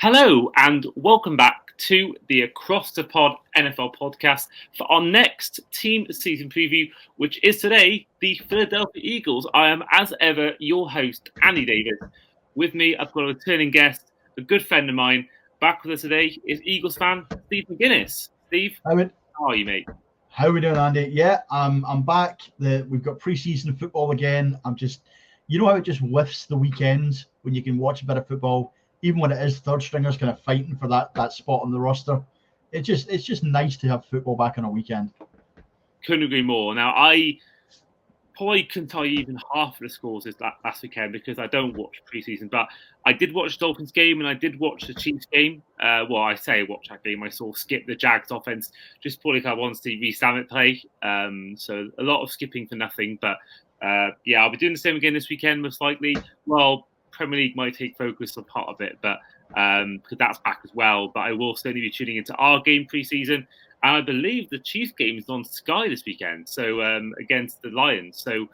Hello and welcome back to the Across the Pod NFL podcast for our next team season preview, which is today the Philadelphia Eagles. I am, as ever, your host, Andy Davis. With me, I've got a returning guest, a good friend of mine. Back with us today is Eagles fan Steve McGuiness. Steve, how are you, mate? How are we doing, Andy? Yeah, I'm back. We've got preseason football again. How it just lifts the weekends when you can watch a bit of football, even when it is third stringers kind of fighting for that spot on the roster. It's just nice to have football back on a weekend. Couldn't agree more. Now, I probably couldn't tell you even half of the scores this last weekend because I don't watch preseason, but I did watch the Dolphins game and I did watch the Chiefs game. I say watch that game. I saw skip the Jags offense just purely because I wanted to see Reece Samet play. So a lot of skipping for nothing. But I'll be doing the same again this weekend, most likely. Well, Premier League might take focus on part of it, but because that's back as well. But I will certainly be tuning into our game preseason. And I believe the Chiefs game is on Sky this weekend, so against the Lions. So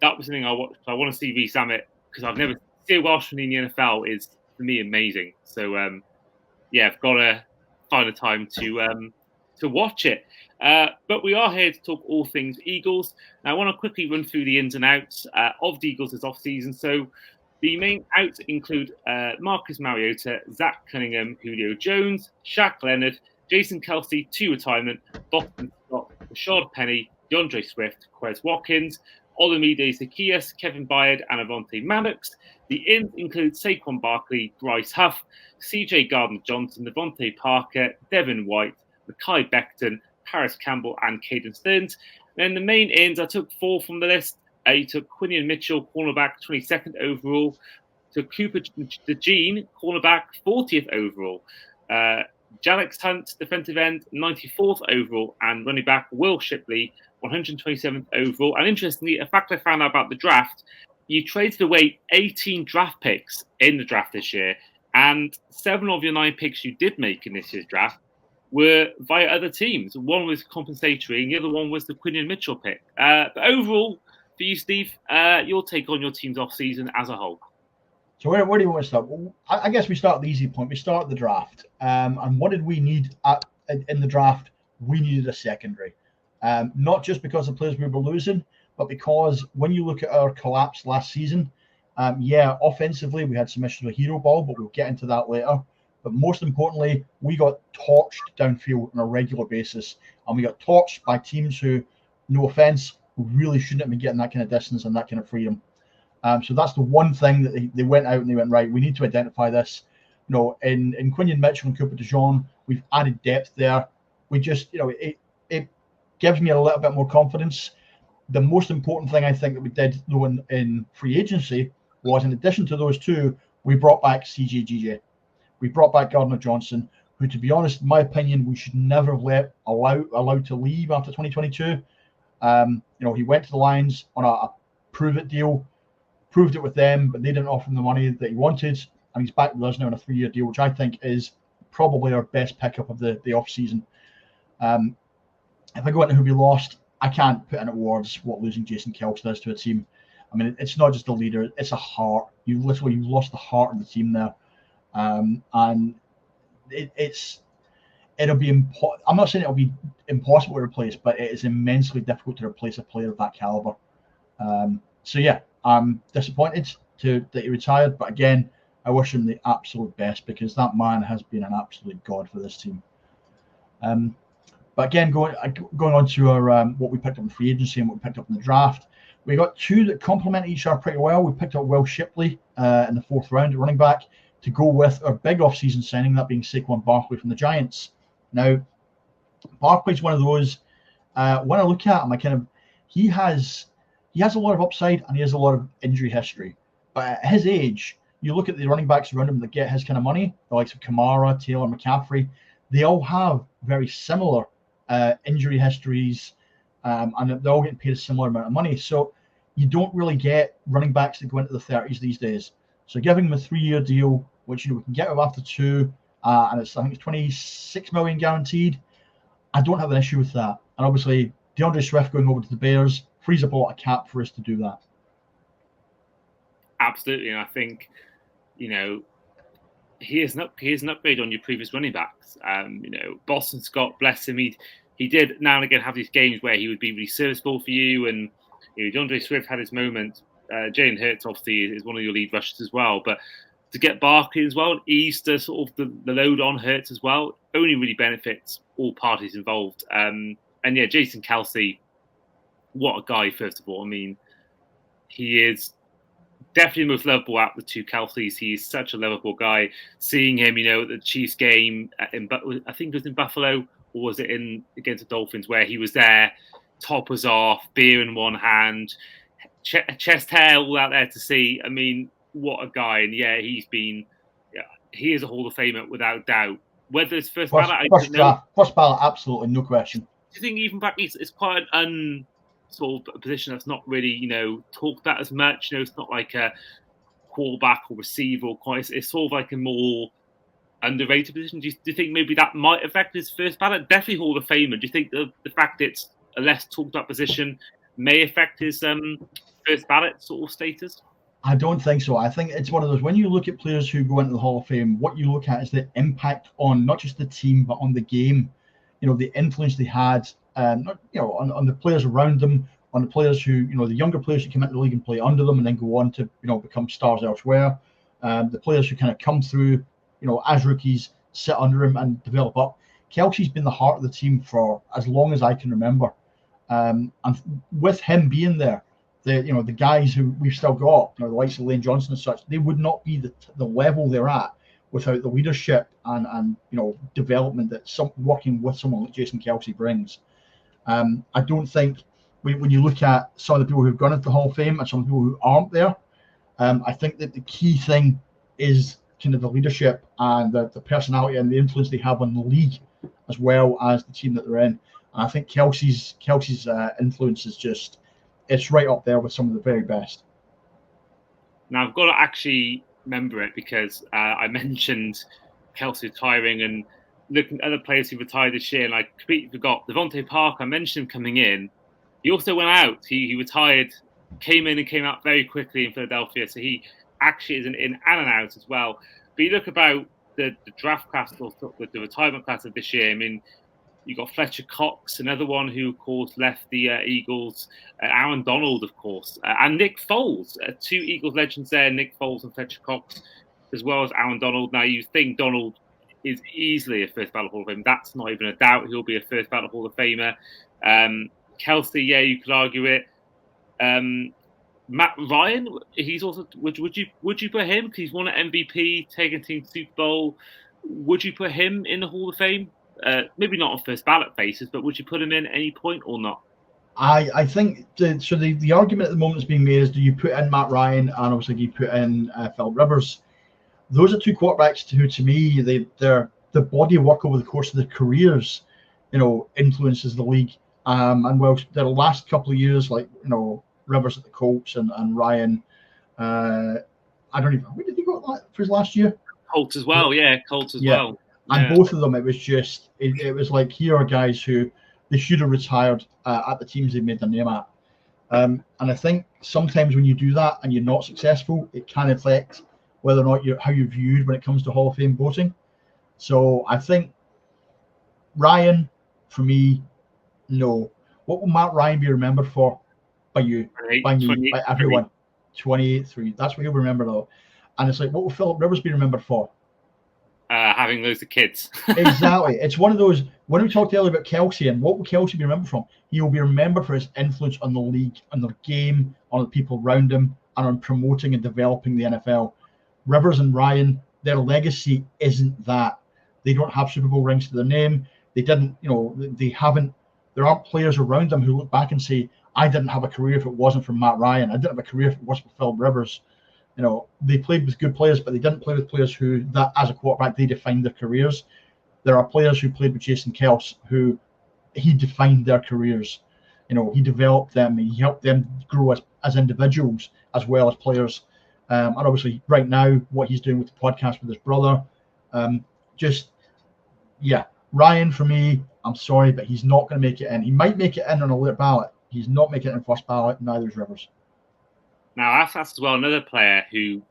that was something I watched. I want to see Reece Samet because I've never seen a Welshman in the NFL is for me amazing. So I've got to find a time to watch it. But we are here to talk all things Eagles. Now, I want to quickly run through the ins and outs of the Eagles this offseason. So the main outs include Marcus Mariota, Zach Cunningham, Julio Jones, Shaq Leonard, Jason Kelsey to retirement, Boston Scott, Rashad Penny, DeAndre Swift, Quez Watkins, Olamide Zaccheaus, Kevin Byard, and Avonte Maddox. The ins include Saquon Barkley, Bryce Huff, CJ Gardner-Johnson, Devontae Parker, Devin White, Mekhi Becton, Paris Campbell, and Caden Stearns. Then the main ins, I took 4 from the list. You took Quinion Mitchell, cornerback, 22nd overall. Took Cooper DeJean, cornerback, 40th overall. Jalex Hunt, defensive end, 94th overall, and running back Will Shipley, 127th overall. And interestingly, a fact I found out about the draft, you traded away 18 draft picks in the draft this year, and 7 of your 9 picks you did make in this year's draft were via other teams. One was compensatory, and the other one was the Quinion Mitchell pick. But overall, for you, Steve, your take on your team's off-season as a whole. So where do you want to start? Well, I guess we start at the easy point. We start at the draft. And what did we need in the draft? We needed a secondary. Not just because of players we were losing, but because when you look at our collapse last season, offensively we had some issues with hero ball, but we'll get into that later. But most importantly, we got torched downfield on a regular basis. And we got torched by teams who, no offense, really shouldn't have been getting that kind of distance and that kind of freedom. So that's the one thing that they went out and they went, right, we need to identify this. In Quinion Mitchell and Cooper DeJean, we've added depth there. We just, it gives me a little bit more confidence. The most important thing I think that we did, though, in free agency was, in addition to those two, we brought back CJGJ. We brought back Gardner-Johnson, who, to be honest, in my opinion, we should never have allowed to leave after 2022. He went to the Lions on a prove-it deal, proved it with them, but they didn't offer him the money that he wanted, and he's back with us now on a 3-year deal, which I think is probably our best pickup of the off-season. If I go into who we lost, I can't put into words what losing Jason Kelsey does to a team. I mean, it's not just a leader, it's a heart. You've lost the heart of the team there. And it'll be I'm not saying it'll be impossible to replace, but it is immensely difficult to replace a player of that caliber. I'm disappointed that he retired, but again, I wish him the absolute best because that man has been an absolute god for this team. But again, going on to our what we picked up in free agency and what we picked up in the draft, we got 2 that complement each other pretty well. We picked up Will Shipley in the 4th round, running back, to go with our big off-season signing, that being Saquon Barkley from the Giants. Now, Barkley's one of those. When I look at him, he has a lot of upside and he has a lot of injury history. But at his age, you look at the running backs around him that get his kind of money, the likes of Kamara, Taylor, McCaffrey, they all have very similar injury histories, and they're all getting paid a similar amount of money. So you don't really get running backs that go into the 30s these days. So giving them a 3-year deal, which we can get them after 2, and I think it's $26 million guaranteed, I don't have an issue with that. And obviously, DeAndre Swift going over to the Bears frees up a lot of cap for us to do that. Absolutely, and I think, he is an upgrade on your previous running backs. Boston Scott, bless him, he did now and again have these games where he would be really serviceable for you, and DeAndre Swift had his moments. Jalen Hurts obviously is one of your lead rushers as well, but to get Barkley as well, ease the sort of the load on Hurts as well, only really benefits all parties involved. And yeah, Jason Kelce, what a guy! First of all, I mean, he is definitely the most lovable out of the two Kelce's. He's such a lovable guy. Seeing him, at the Chiefs game, I think it was in Buffalo, or was it against the Dolphins, where he was there, top was off, beer in one hand, chest hair all out there to see. I mean, what a guy. And yeah, he is a Hall of Famer without doubt. Whether it's first ballot, I don't know. First ballot, absolutely, no question. Do you think even back, it's quite an sort of a position that's not really, talked about as much. It's not like a quarterback or receiver or it's sort of like a more underrated position. Do you think maybe that might affect his first ballot? Definitely Hall of Famer. Do you think the fact it's a less talked about position may affect his first ballot sort of status? I don't think so. I think it's one of those, when you look at players who go into the Hall of Fame, what you look at is the impact on not just the team, but on the game, the influence they had, on the players around them, on the players who, the younger players who come into the league and play under them and then go on to, become stars elsewhere. The players who kind of come through, as rookies, sit under him and develop up. Kelce's been the heart of the team for as long as I can remember. And with him being there, the guys who we've still got, the likes of Lane Johnson and such, they would not be the level they're at without the leadership and development that working with someone like Jason Kelce brings. I don't think when you look at some of the people who've gone into the Hall of Fame and some people who aren't there, I think that the key thing is kind of the leadership and the personality and the influence they have on the league as well as the team that they're in. And I think Kelce's influence is it's right up there with some of the very best. Now, I've got to actually remember it because I mentioned Kelce retiring and looking at other players who retired this year, and I completely forgot. Devontae Parker, I mentioned him coming in. He also went out. He retired, came in and came out very quickly in Philadelphia. So he actually is an in and an out as well. But you look about the draft class, or the retirement class of this year, I mean, you got Fletcher Cox, another one who, of course, left the Eagles. Aaron Donald, of course, and Nick Foles. Two Eagles legends there, Nick Foles and Fletcher Cox, as well as Aaron Donald. Now, you think Donald is easily a first ballot Hall of Fame. That's not even a doubt. He'll be a first ballot Hall of Famer. Kelce, yeah, you could argue it. Matt Ryan, he's also. Would you put him? Because he's won an MVP, taken a team to Super Bowl. Would you put him in the Hall of Fame? Maybe not on first ballot basis, but would you put him in at any point or not? I think the argument at the moment that's being made is, do you put in Matt Ryan and obviously do you put in Phil Rivers? Those are two quarterbacks who, to me, their body of work over the course of their careers, influences the league. And well, their last couple of years, like Rivers at the Colts and Ryan, I don't even. Where did he go for his last year? Colts as well, yeah, Colts as well. And both of them, it was just, it was like, here are guys who they should have retired at the teams they made their name at. And I think sometimes when you do that and you're not successful, it can affect whether or not how you're viewed when it comes to Hall of Fame voting. So I think Ryan, for me, no. What will Matt Ryan be remembered for by you, by me, by everyone? 28-3. That's what he'll be remembered though. And it's like, what will Philip Rivers be remembered for? Having loads of kids. Exactly. It's one of those, when we talked earlier about Kelce and what will Kelce be remembered from? He will be remembered for his influence on the league, on the game, on the people around him, and on promoting and developing the NFL. Rivers and Ryan, their legacy isn't that. They don't have Super Bowl rings to their name. They didn't, they haven't, there aren't players around them who look back and say, I didn't have a career if it wasn't for Matt Ryan. I didn't have a career if it wasn't for Philip Rivers. They played with good players, but they didn't play with players who, that as a quarterback, they defined their careers. There are players who played with Jason Kelce who he defined their careers. He developed them. He helped them grow as individuals as well as players. And obviously, right now, what he's doing with the podcast with his brother, Ryan, for me, I'm sorry, but he's not going to make it in. He might make it in on a later ballot. He's not making it in first ballot, neither is Rivers. Now, that's as well another player who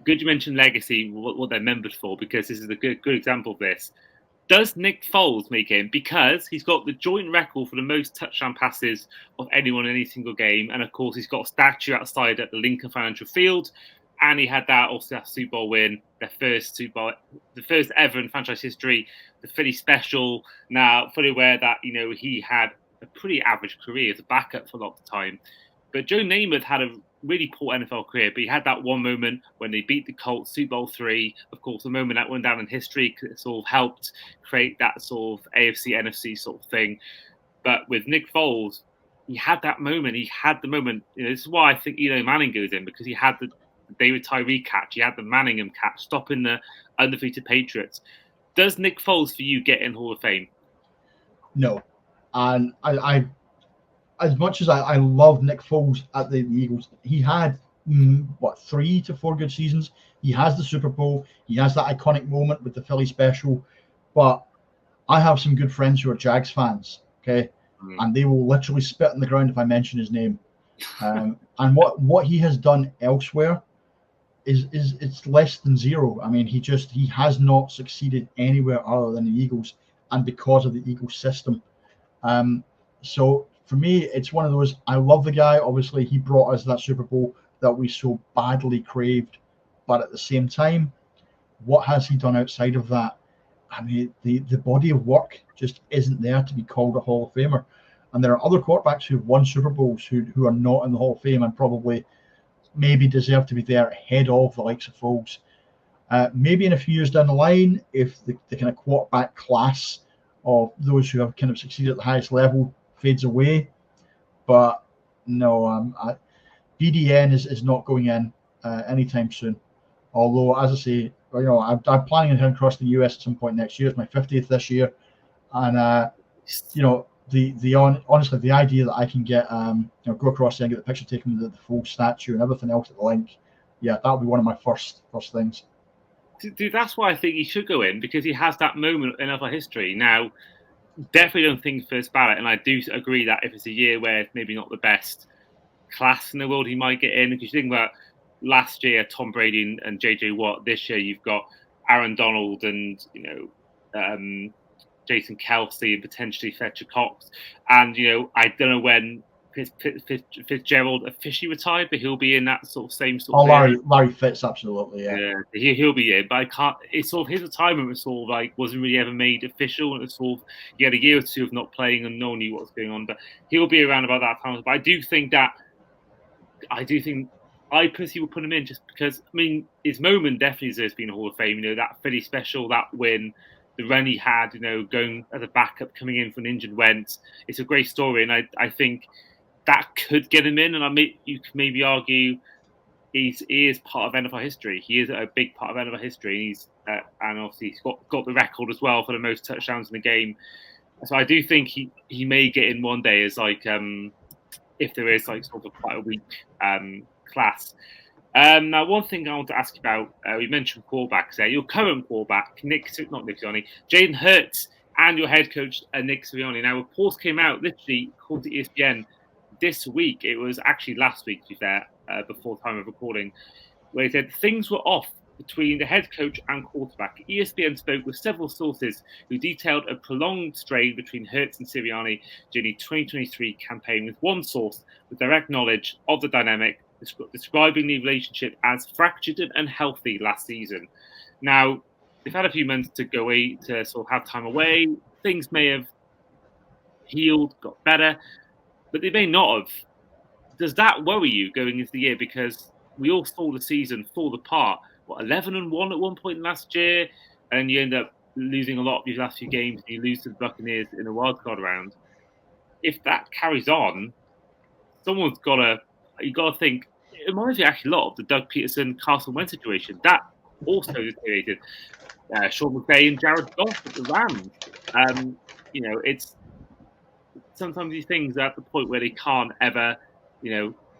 good you mentioned legacy, what they're remembered for, because this is a good example of this. Does Nick Foles make him? Because he's got the joint record for the most touchdown passes of anyone in any single game. And of course, he's got a statue outside at the Lincoln Financial Field. And he had that Super Bowl win, the first ever in franchise history, the Philly special. Now, fully aware that, he had a pretty average career as a backup for a lot of the time. But Joe Namath had a really poor NFL career, but he had that one moment when they beat the Colts, Super Bowl III. Of course, a moment that went down in history because it sort of helped create that sort of AFC, NFC sort of thing. But with Nick Foles, he had that moment. He had the moment. This is why I think Eli Manning goes in, because he had the David Tyree catch. He had the Manningham catch, stopping the undefeated Patriots. Does Nick Foles, for you, get in Hall of Fame? No. And I as much as I love Nick Foles at the Eagles, he had 3 to 4 good seasons. He has the Super Bowl. He has that iconic moment with the Philly special. But I have some good friends who are Jags fans, okay, and they will literally spit on the ground if I mention his name. And what he has done elsewhere is it's less than zero. I mean, he has not succeeded anywhere other than the Eagles, and because of the Eagles system. So for me, it's one of those. I love the guy. Obviously, he brought us that Super Bowl that we so badly craved. But at the same time, what has he done outside of that? I mean, the body of work just isn't there to be called a Hall of Famer. And there are other quarterbacks who've won Super Bowls who are not in the Hall of Fame and probably maybe deserve to be there ahead of the likes of Foles. Maybe in a few years down the line, if the kind of quarterback class of those who have kind of succeeded at the highest level fades away. But no, BDN is not going in anytime soon. Although, as I say, I'm planning on heading across the US at some point next year. It's my 50th this year, and honestly, the idea that I can get go across there and get the picture taken with the full statue and everything else at the link, that would be one of my first things. Dude, that's why I think he should go in, because he has that moment in NFL history. Now, definitely don't think first ballot, and I do agree that if it's a year where it's maybe not the best class in the world, he might get in. Because you think about last year, Tom Brady and JJ Watt. This year, you've got Aaron Donald and Jason Kelsey and potentially Fletcher Cox. And I don't know when Fitzgerald officially retired, but he'll be in that same sort of. Larry Fitz, absolutely, yeah. He'll be in, but I can't. It's sort of his retirement was sort of like wasn't really ever made official, and it's sort of he had a year or two of not playing and no one knew what was going on. But he'll be around about that time. But I personally will put him in just because. I mean, his moment definitely deserves being a Hall of Fame. That Philly special, that win, the run he had, going as a backup, coming in for an injured Wentz. It's a great story, and I think that could get him in. And you could maybe argue he is part of NFL history. He is a big part of NFL history, and and obviously he's got the record as well for the most touchdowns in the game. So I do think he may get in one day as if there is sort of quite a weak class. Now, one thing I want to ask you about, we mentioned quarterbacks there. Your current quarterback, Jalen Hurts, and your head coach, Nick Sirianni. Now, reports came out, literally, called to ESPN this week. It was actually last week, to be fair, before time of recording, where he said things were off between the head coach and quarterback. ESPN spoke with several sources who detailed a prolonged strain between Hurts and Sirianni during the 2023 campaign, with one source with direct knowledge of the dynamic describing the relationship as fractured and unhealthy last season. Now, they've had a few months to go away, to sort of have time away. Things may have healed, got better, but they may not have. Does that worry you going into the year? Because we all saw the season fall apart. 11-1 at one point last year, and you end up losing a lot of these last few games. And you lose to the Buccaneers in the wildcard round. If that carries on, you got to think. It reminds me actually a lot of the Doug Peterson, Carson Wentz situation. That also deteriorated. Sean McVay and Jared Goff at the Rams. It's sometimes these things are at the point where they can't ever,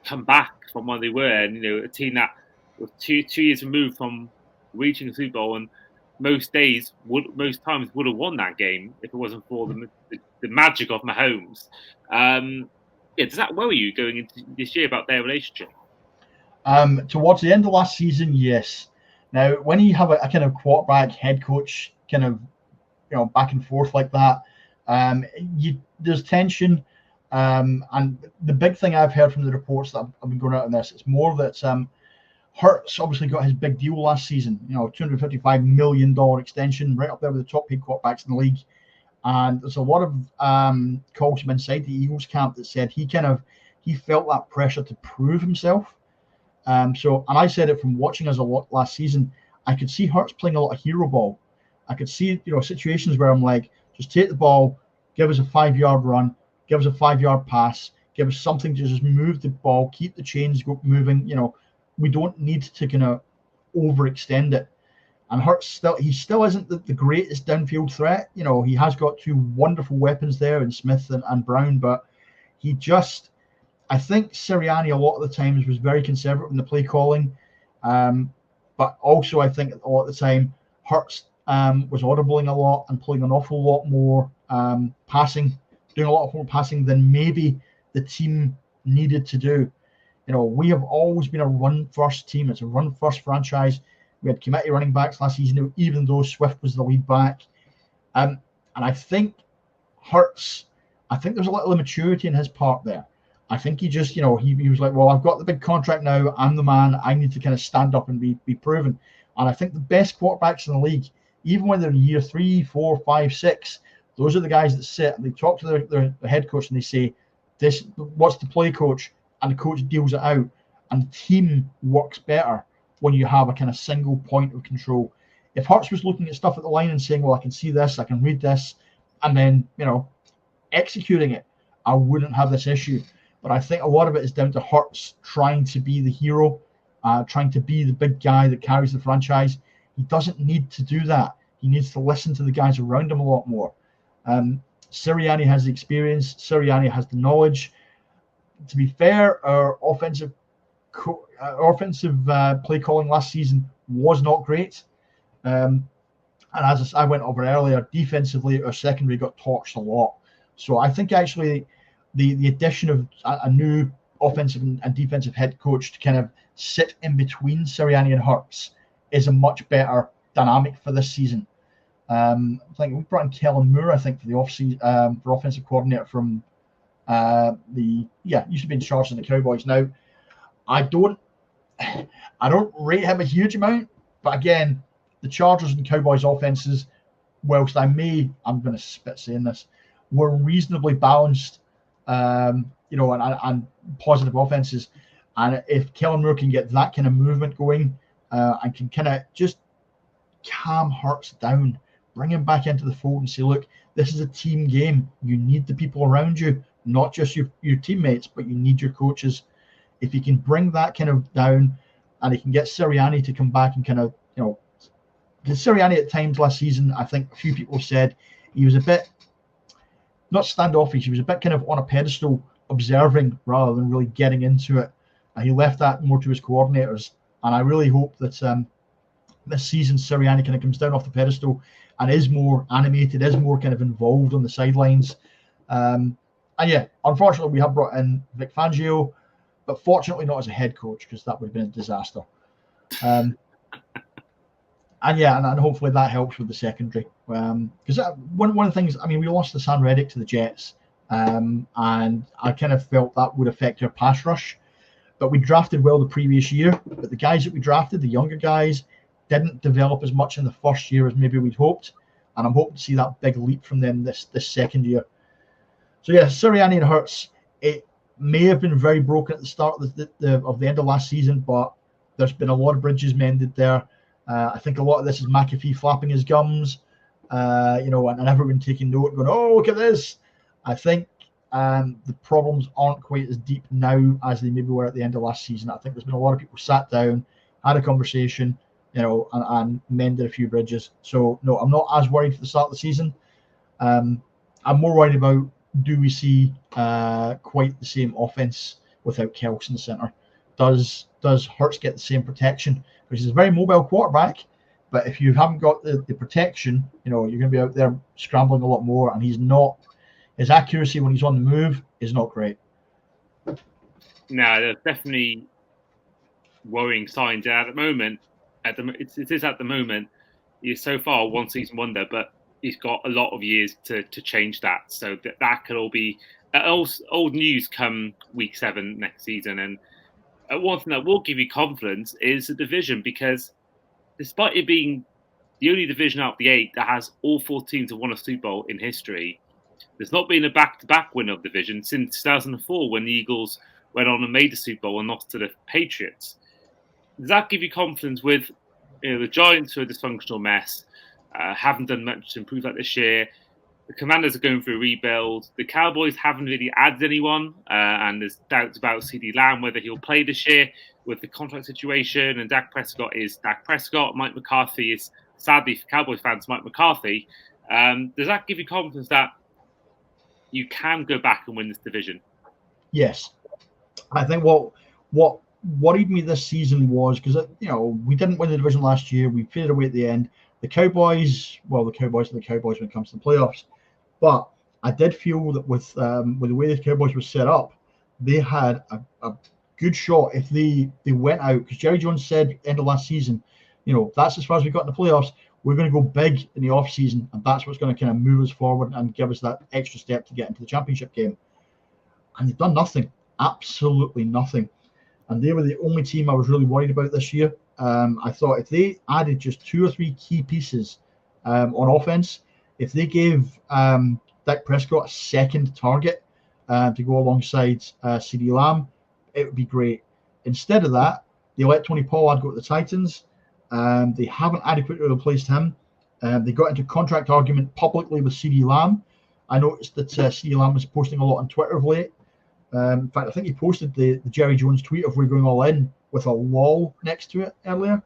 come back from where they were. And a team that was two years removed from reaching the Super Bowl, and most times would have won that game if it wasn't for the magic of Mahomes. Does that worry you going into this year about their relationship? Towards the end of last season, yes. Now, when you have a kind of quarterback head coach kind of back and forth like that, there's tension. And the big thing I've heard from the reports that I've been going out on this, it's more that Hurts obviously got his big deal last season, $255 million extension, right up there with the top paid quarterbacks in the league. And there's a lot of calls from inside the Eagles camp that said he felt that pressure to prove himself. And I said it from watching us a lot last season, I could see Hurts playing a lot of hero ball. I could see, situations where I'm like, just take the ball, give us a 5-yard run, give us a 5-yard pass, give us something to just move the ball, keep the chains moving. We don't need to kind of overextend it. And Hurts still isn't the greatest downfield threat. He has got two wonderful weapons there in Smith and Brown, but I think Sirianni a lot of the times was very conservative in the play calling. But also I think a lot of the time Hurts was audibling a lot and playing an awful lot more passing, doing a lot more passing than maybe the team needed to do. We have always been a run-first team. It's a run-first franchise. We had committee running backs last season, even though Swift was the lead back. And I think Hurts, there's a little immaturity in his part there. I think he just, he was like, well, I've got the big contract now. I'm the man. I need to kind of stand up and be proven. And I think the best quarterbacks in the league, even when they're in year 3, 4, 5, 6, those are the guys that sit and they talk to their head coach and they say, what's the play coach? And the coach deals it out. And the team works better when you have a kind of single point of control. If Hurts was looking at stuff at the line and saying, well, I can see this, I can read this, and then, executing it, I wouldn't have this issue. But I think a lot of it is down to Hurts trying to be the hero, trying to be the big guy that carries the franchise. He doesn't need to do that. He needs to listen to the guys around him a lot more. Sirianni has the experience. Sirianni has the knowledge. To be fair, our offensive play calling last season was not great. And as I went over earlier, defensively, our secondary got torched a lot. So I think actually the addition of a new offensive and defensive head coach to kind of sit in between Sirianni and Hurts is a much better dynamic for this season. I think we brought in Kellen Moore, for the offseason for offensive coordinator from used to be in charge of the Cowboys. Now, I don't rate him a huge amount, but again, the Chargers and Cowboys offenses, whilst I'm going to spit saying this, were reasonably balanced, and positive offenses. And if Kellen Moore can get that kind of movement going, and can kind of just calm Hurts down, bring him back into the fold and say, look, this is a team game. You need the people around you, not just your teammates, but you need your coaches. If you can bring that kind of down and he can get Sirianni to come back and kind of, because Sirianni at times last season, I think a few people said he was a bit, not standoffish, he was a bit kind of on a pedestal observing rather than really getting into it. And he left that more to his coordinators. And I really hope that this season Sirianni kind of comes down off the pedestal and is more animated, is more kind of involved on the sidelines. And yeah, unfortunately, we have brought in Vic Fangio, but fortunately not as a head coach, because that would have been a disaster. And hopefully that helps with the secondary. Because one of the things, we lost Hassan Reddick to the Jets, and I kind of felt that would affect our pass rush. But we drafted well the previous year, but the guys that we drafted, the younger guys, didn't develop as much in the first year as maybe we'd hoped. And I'm hoping to see that big leap from them this second year. So yeah, Sirianni and Hurts, it may have been very broken at the start of the end of last season, but there's been a lot of bridges mended there. I think a lot of this is McAfee flapping his gums, and everyone taking note, going, "Oh, look at this." I think the problems aren't quite as deep now as they maybe were at the end of last season. I think there's been a lot of people sat down, had a conversation, and mended a few bridges. So no, I'm not as worried for the start of the season. I'm more worried about, do we see quite the same offense without Kelce in the center? Does Hurts get the same protection? Because he's a very mobile quarterback, but if you haven't got the protection, you're going to be out there scrambling a lot more, and his accuracy when he's on the move is not great. No, there's definitely worrying signs. And at the moment, it is at the moment, he's so far a one-season wonder, but he's got a lot of years to change that. So that could all be old news come week 7 next season. And one thing that will give you confidence is the division, because despite it being the only division out of the 8 that has all 4 teams that won a Super Bowl in history, there's not been a back-to-back winner of the division since 2004 when the Eagles went on and made the Super Bowl and lost to the Patriots. Does that give you confidence with the Giants, who are a dysfunctional mess, haven't done much to improve that this year? The Commanders are going through a rebuild. The Cowboys haven't really added anyone, and there's doubts about CeeDee Lamb, whether he'll play this year with the contract situation. And Dak Prescott is Dak Prescott. Mike McCarthy is, sadly for Cowboys fans, Mike McCarthy. Does that give you confidence that you can go back and win this division? Yes. I think what worried me this season was because we didn't win the division last year. We faded away at the end. The Cowboys are the Cowboys when it comes to the playoffs. But I did feel that with the way the Cowboys were set up, they had a good shot if they went out, because Jerry Jones said end of last season, that's as far as we got in the playoffs. We're going to go big in the off season, and that's what's going to kind of move us forward and give us that extra step to get into the championship game. And they've done nothing, absolutely nothing. And they were the only team I was really worried about this year. I thought if they added just 2 or 3 key pieces on offense, if they gave Dak Prescott a second target to go alongside CeeDee Lamb, it would be great. Instead of that, they let Tony Pollard go to the Titans. They haven't adequately replaced him. They got into contract argument publicly with CeeDee Lamb. I noticed that CeeDee Lamb was posting a lot on Twitter of late. In fact, I think he posted the Jerry Jones tweet of "We're going all in" with a lol next to it earlier.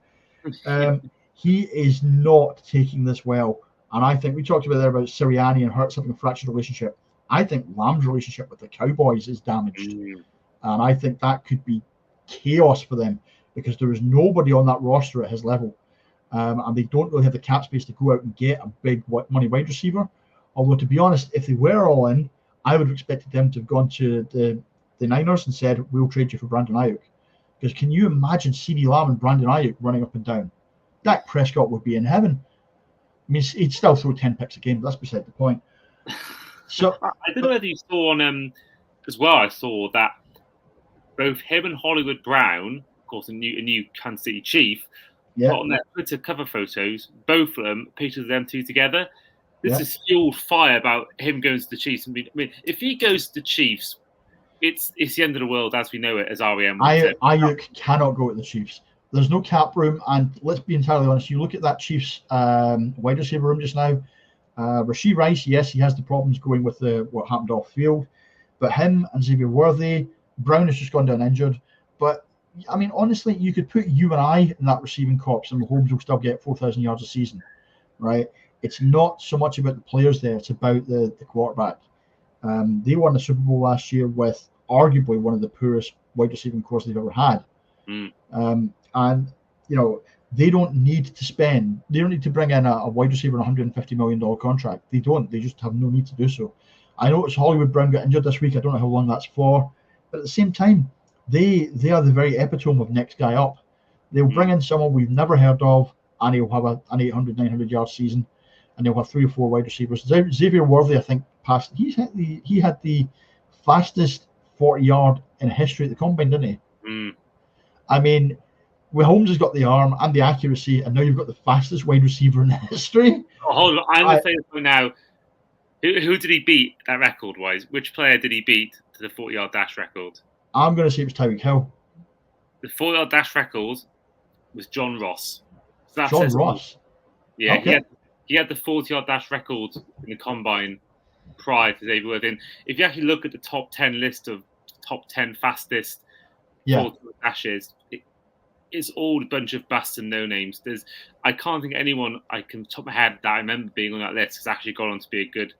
He is not taking this well. And I think we talked about Sirianni and Hurts having a fractured relationship. I think Lamb's relationship with the Cowboys is damaged. And I think that could be chaos for them because there is nobody on that roster at his level. And they don't really have the cap space to go out and get a big money wide receiver. Although, to be honest, if they were all in, I would have expected them to have gone to the Niners and said, we'll trade you for Brandon Ayuk. Because can you imagine CeeDee Lamb and Brandon Ayuk running up and down? Dak Prescott would be in heaven. I mean, he'd still throw 10 picks a game, but that's beside the point. So I don't know whether you saw on as well. I saw that both him and Hollywood Brown, of course, a new Kansas City Chief, put on their Twitter cover photos, both of them, pictures of them two together. This is fueled fire about him going to the Chiefs. I mean, if he goes to the Chiefs, it's the end of the world as we know it, as REM would say. Ayuk cannot go to the Chiefs. There's no cap room, and let's be entirely honest. You look at that Chiefs wide receiver room just now. Rashee Rice, yes, he has the problems going with what happened off field, but him and Xavier Worthy, Brown has just gone down injured. But I mean, honestly, you could put you and I in that receiving corps, and Mahomes will still get 4,000 yards a season, right? It's not so much about the players there; it's about the quarterback. They won the Super Bowl last year with arguably one of the poorest wide receiving corps they've ever had. And they don't need to spend. They don't need to bring in a wide receiver on a $150 million contract. They don't. They just have no need to do so. I noticed Hollywood Brown got injured this week. I don't know how long that's for. But at the same time, they are the very epitome of next guy up. They'll bring in someone we've never heard of, and he'll have an 800, 900 yard season, and they'll have 3 or 4 wide receivers. Xavier Worthy, I think, passed. He had the fastest 40-yard in history at the combine, didn't he? I mean, Holmes has got the arm and the accuracy, and now you've got the fastest wide receiver in history. Oh, hold on. I'm going to say this now. Who did he beat that record-wise? Which player did he beat to the 40-yard dash record? I'm going to say it was Tyreek Hill. The 40-yard dash record was John Ross. So John Ross? Yeah, okay. He had the 40-yard dash record in the combine prior to Xavier Worthy. If you actually look at the top 10 list of top 10 fastest 40-yard dashes, it's all a bunch of busts and no names. I can't think of anyone I can top of my head that I remember being on that list has actually gone on to be a good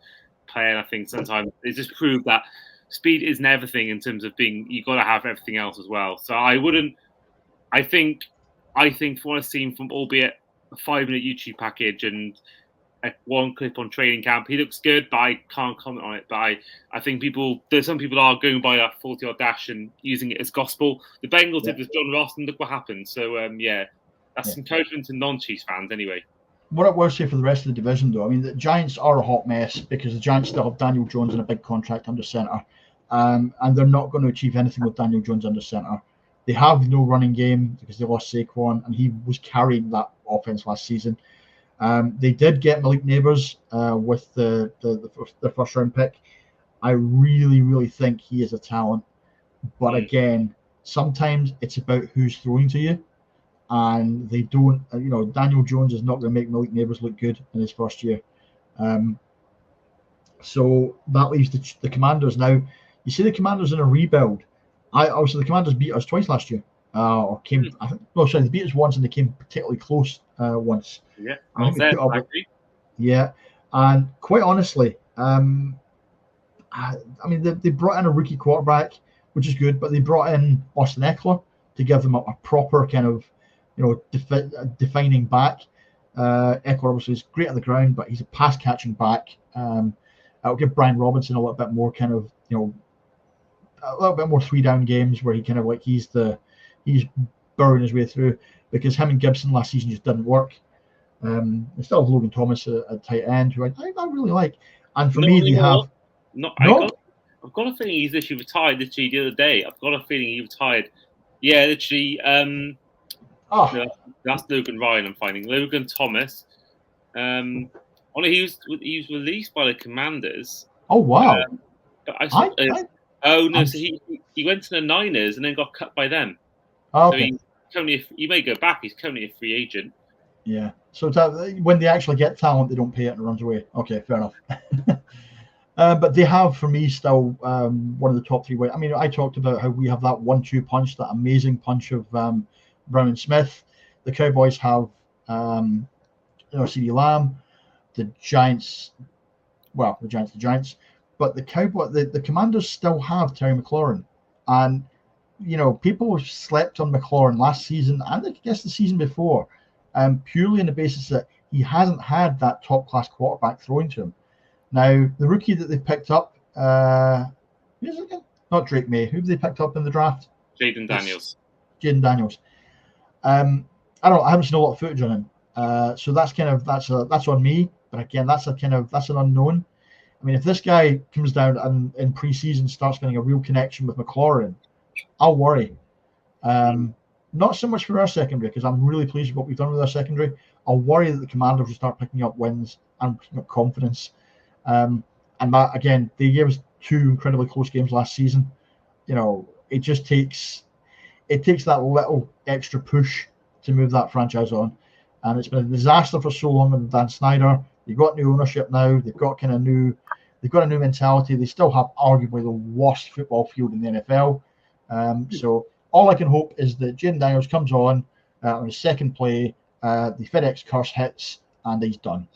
player. And I think sometimes it just proved that speed isn't everything in terms of being. You got to have everything else as well. So I think from what I've seen from albeit a 5-minute YouTube package and one clip on training camp. He looks good, but I can't comment on it. But I think there's some people are going by that 40-yard dash and using it as gospel. The Bengals did with John Ross, and look what happened. So that's encouragement to non-Chiefs fans anyway. What I will say for the rest of the division, though, I mean, the Giants are a hot mess because the Giants still have Daniel Jones and a big contract under center, and they're not going to achieve anything with Daniel Jones under center. They have no running game because they lost Saquon, and he was carrying that offense last season. They did get Malik Neighbors with the first round pick. I really, really think he is a talent, but again, sometimes it's about who's throwing to you. And they don't, Daniel Jones is not going to make Malik Neighbors look good in his first year. So that leaves the Commanders now. You see the Commanders in a rebuild. Obviously, the Commanders beat us twice last year. They beat us once and they came particularly close once. Yeah, yeah. And quite honestly, they brought in a rookie quarterback, which is good, but they brought in Austin Eckler to give them a proper kind of defining back. Eckler obviously is great on the ground, but he's a pass catching back. I'll give Brian Robinson a little bit more kind of, a little bit more 3-down games where he kind of he's burrowing his way through, because him and Gibson last season just didn't work. They still have Logan Thomas at tight end, who I really like. And for me, they have. I've got a feeling he's literally retired literally the other day. I've got a feeling he retired. Yeah, literally. No, that's Logan Ryan. I'm finding Logan Thomas. He was released by the Commanders. Oh wow! So he went to the Niners and then got cut by them. Oh, okay. So he may go back. He's currently a free agent. Yeah. So when they actually get talent, they don't pay it and it runs away. Okay, fair enough. But they have, for me, still one of the top three. I mean, I talked about how we have that 1-2 punch, that amazing punch of Brown and Smith. The Cowboys have, CeeDee Lamb. The Giants. But the Commanders still have Terry McLaurin, and people slept on McLaurin last season and I guess the season before, purely on the basis that he hasn't had that top class quarterback throwing to him. Now, the rookie that they picked up, who is it again? Not Drake May. Who have they picked up in the draft? Jaden Daniels. I haven't seen a lot of footage on him. So that's on me. But again, that's an unknown. I mean, if this guy comes down and in preseason starts getting a real connection with McLaurin, I'll worry. Not so much for our secondary, because I'm really pleased with what we've done with our secondary. I'll worry that the Commanders will start picking up wins and picking up confidence. And that, again, they gave us 2 incredibly close games last season. It just takes that little extra push to move that franchise on. And it's been a disaster for so long with Dan Snyder. They've got new ownership now. They've got a new mentality. They still have arguably the worst football field in the NFL. So all I can hope is that Jaden Daniels comes on his second play, the FedEx curse hits, and he's done.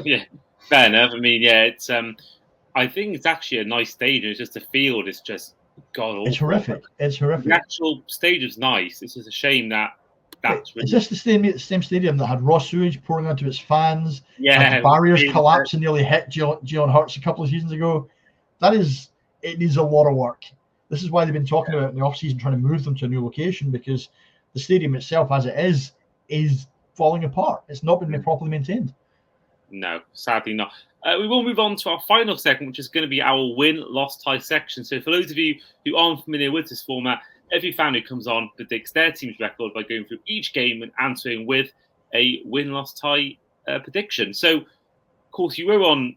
Yeah, fair enough. I mean, yeah, it's. I think it's actually a nice stadium. It's just the field is just god awful. It's horrific. The actual stadium's nice. It's just a shame that. Is this the same stadium that had raw sewage pouring onto its fans? Yeah, barriers collapsed and nearly hit Jalen Hurts a couple of seasons ago. It needs a lot of work. This is why they've been talking about in the offseason trying to move them to a new location, because the stadium itself, as it is falling apart. It's not been properly maintained. No, sadly not. We will move on to our final segment, which is going to be our win-loss-tie section. So for those of you who aren't familiar with this format, every fan who comes on predicts their team's record by going through each game and answering with a win-loss-tie prediction. So, of course, you were on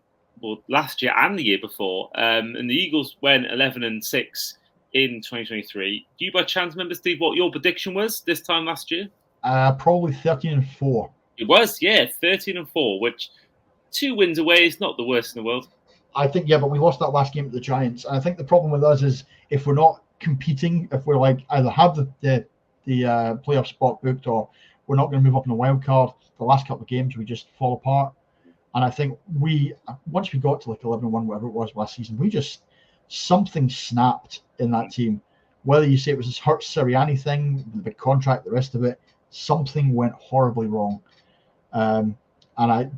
last year and the year before, and the Eagles went 11-6 in 2023. Do you by chance remember, Steve, what your prediction was this time last year? Probably 13-4. It was, yeah, 13-4, which 2 wins away is not the worst in the world. I think, yeah, but we lost that last game to the Giants. And I think the problem with us is if we're not competing, if we're like either have the playoff spot booked or we're not going to move up in the wild card, the last couple of games we just fall apart. And I think once we got to like 11-1, whatever it was last season, something snapped in that team. Whether you say it was this Hurts Sirianni thing, the big contract, the rest of it, something went horribly wrong. and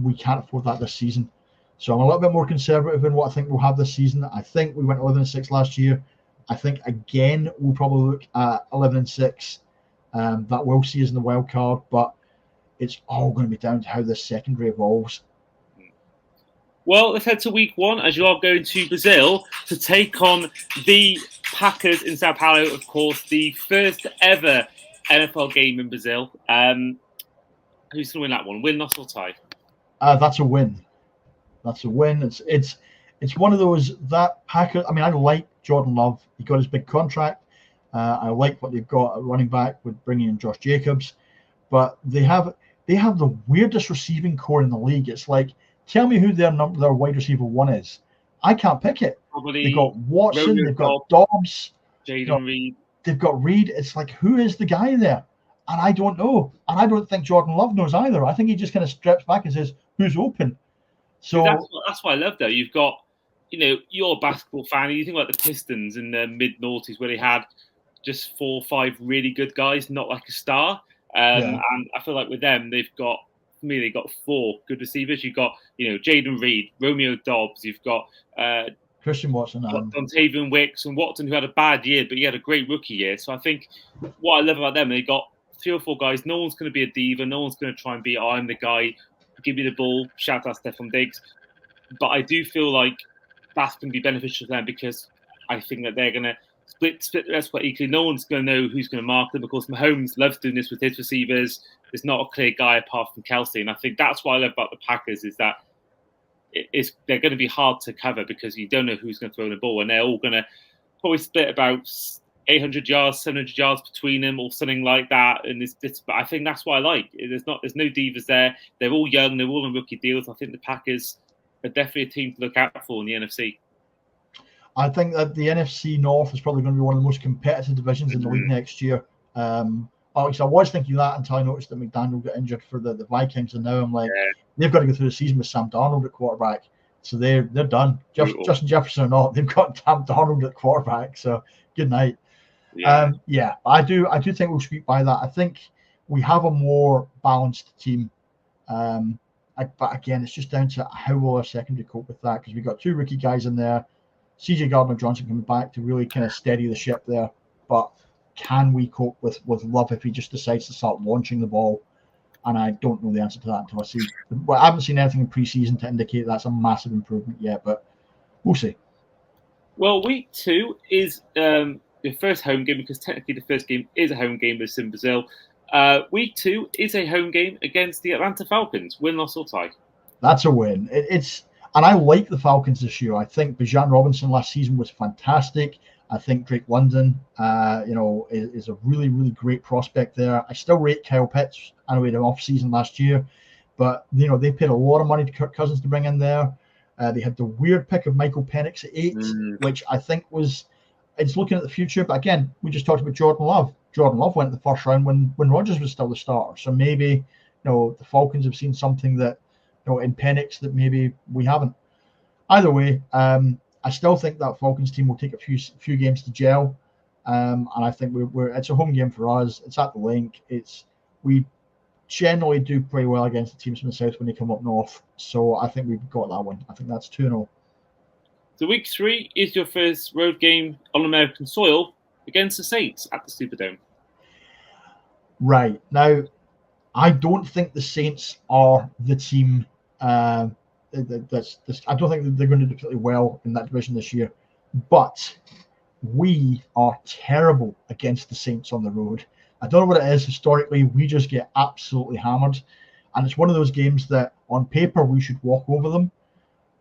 we can't afford that this season. So I'm a little bit more conservative in what I think we'll have this season. I think we went 11-6 last year. I think again we'll probably look at 11-6. That will see us in the wild card, but it's all going to be down to how this secondary evolves. Well, let's head to week 1 as you are going to Brazil to take on the Packers in Sao Paulo, of course, the first ever NFL game in Brazil. Who's going to win that one? Win, loss, or tie? That's a win. That's a win. It's one of those that Packers. I mean, I like Jordan Love. He got his big contract. I like what they've got at running back with bringing in Josh Jacobs, but they have the weirdest receiving core in the league. It's like, tell me who their wide receiver 1 is. I can't pick it. Probably they've got Watson, Romeo they've got Dobbs, Jalen Reed. They've got Reed. It's like, who is the guy there? And I don't know. And I don't think Jordan Love knows either. I think he just kind of steps back and says, who's open? So that's what I love, though. You've got, you're a basketball fan. You think about the Pistons in the mid-noughties where they had just 4 or 5 really good guys, not like a star. And I feel like with them, they've got 4 good receivers. You've got, Jaden Reed, Romeo Dobbs. You've got Christian Watson, Dontavian Wicks, and Watson, who had a bad year, but he had a great rookie year. So I think what I love about them, they got 3 or 4 guys. No one's going to be a diva. No one's going to try and be, I'm the guy. Give me the ball. Shout out Stephon Diggs. But I do feel like that's going to be beneficial to them because I think that they're going to split the rest quite equally. No one's going to know who's going to mark them. Of course, Mahomes loves doing this with his receivers. There's not a clear guy apart from Kelsey. And I think that's what I love about the Packers is that they're going to be hard to cover because you don't know who's going to throw the ball. And they're all going to probably split about 800 yards, 700 yards between them or something like that. And but I think that's what I like. There's no divas there. They're all young. They're all on rookie deals. I think the Packers are definitely a team to look out for in the NFC. I think that the NFC North is probably going to be one of the most competitive divisions in the league next year. I was thinking that until I noticed that McDaniel got injured for the Vikings, and now I'm like, they've got to go through the season with Sam Darnold at quarterback. So they're done. Justin Jefferson or not, they've got Sam Darnold at quarterback. So good night. I do think we'll squeak by that. I think we have a more balanced team. But again, it's just down to how will our secondary cope with that because we've got 2 rookie guys in there. CJ Gardner-Johnson coming back to really kind of steady the ship there. But can we cope with Love if he just decides to start launching the ball? And I don't know the answer to that until I see. Well, I haven't seen anything in preseason to indicate that's a massive improvement yet, but we'll see. Well, week 2 is the first home game because technically the first game is a home game with in Brazil. Week 2 is a home game against the Atlanta Falcons. Win, loss, or tie? That's a win. And I like the Falcons this year. I think Bijan Robinson last season was fantastic. I think Drake London, is a really, really great prospect there. I still rate Kyle Pitts. I know he had an off season last year, but they paid a lot of money to Kirk Cousins to bring in there. They had the weird pick of Michael Penix at 8, which I think it's looking at the future. But again, we just talked about Jordan Love. Jordan Love went the first round when Rodgers was still the starter. So maybe the Falcons have seen something that in Penix that maybe we haven't. Either way, I still think that Falcons team will take a few games to gel, and I think it's a home game for us. It's at the Link. We generally do pretty well against the teams from the south when they come up north. So I think we've got that one. I think that's 2-0. So week 3 is your first road game on American soil against the Saints at the Superdome. Right. Now, I don't think the Saints are the team I don't think they're going to do particularly well in that division this year. But we are terrible against the Saints on the road. I don't know what it is. Historically, we just get absolutely hammered. And it's one of those games that on paper we should walk over them.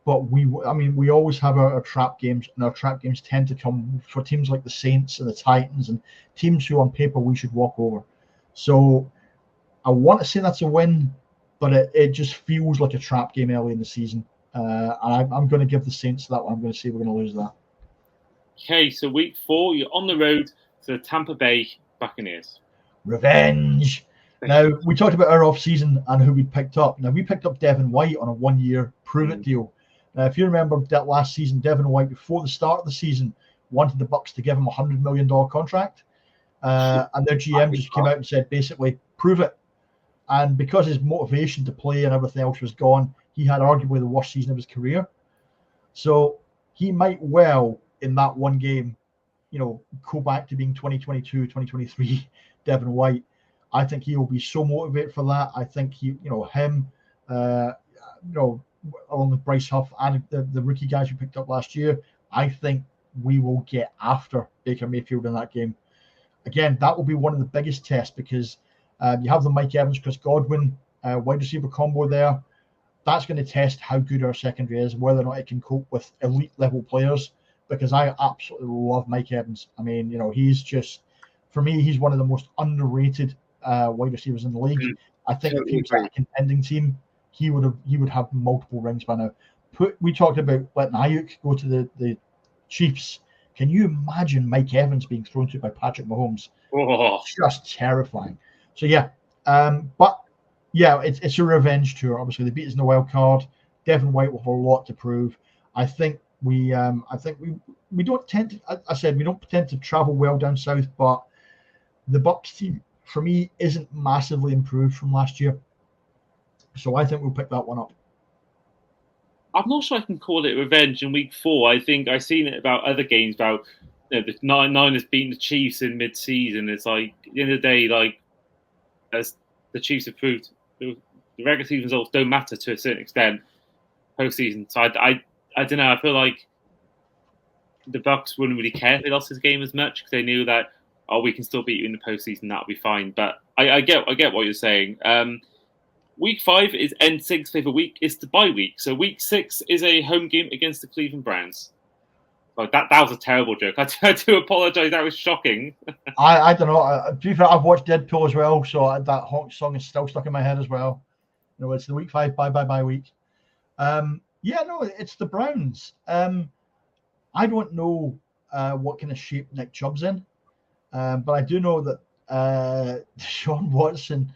But we always have our trap games, and our trap games tend to come for teams like the Saints and the Titans and teams who on paper we should walk over. So I want to say that's a win, but it just feels like a trap game early in the season. And I'm going to give the Saints that one. I'm going to say we're going to lose that. Okay, so week 4, you're on the road to the Tampa Bay Buccaneers. Revenge. Now, we talked about our off-season and who we picked up. Now, we picked up Devin White on a 1-year prove-it deal. Now, if you remember that last season, Devin White, before the start of the season, wanted the Bucs to give him a $100 million contract. And their GM just came out and said, basically, prove it. And because his motivation to play and everything else was gone, he had arguably the worst season of his career. So he might well, in that one game, go back to being 2022, 2023 Devin White. I think he will be so motivated for that. I think him, along with Bryce Huff and the rookie guys we picked up last year, I think we will get after Baker Mayfield in that game. Again, that will be one of the biggest tests because you have the Mike Evans, Chris Godwin wide receiver combo there. That's going to test how good our secondary is, whether or not it can cope with elite level players. Because I absolutely love Mike Evans. I mean, he's just, for me, he's one of the most underrated wide receivers in the league. I think if he was a contending team, he would have multiple rings by now. We talked about letting Ayuk go to the Chiefs. Can you imagine Mike Evans being thrown to by Patrick Mahomes? Oh. Just terrifying. So but it's a revenge tour. Obviously, they beat us in the wild card. Devin White will have a lot to prove. I think we don't tend to. We don't tend to travel well down south, but the Bucs team for me isn't massively improved from last year. So I think we'll pick that one up. I'm not sure I can call it revenge in week 4. I think I've seen it about other games about the Niners beating the Chiefs in mid-season. It's like at the end of the day, like as the Chiefs have proved, the regular season results don't matter to a certain extent postseason. So I don't know. I feel like the Bucs wouldn't really care if they lost this game as much because they knew that we can still beat you in the postseason. That'll be fine. But I get what you're saying. Week 5 is NSYNC's favorite week. It's the bye week. So week 6 is a home game against the Cleveland Browns. Like that was a terrible joke. I do apologize. That was shocking. I don't know. To be fair, I've watched Deadpool as well, so that honk song is still stuck in my head as well. It's the week 5 bye week. It's the Browns. I don't know what kind of shape Nick Chubb's in, but I do know that Deshaun Watson,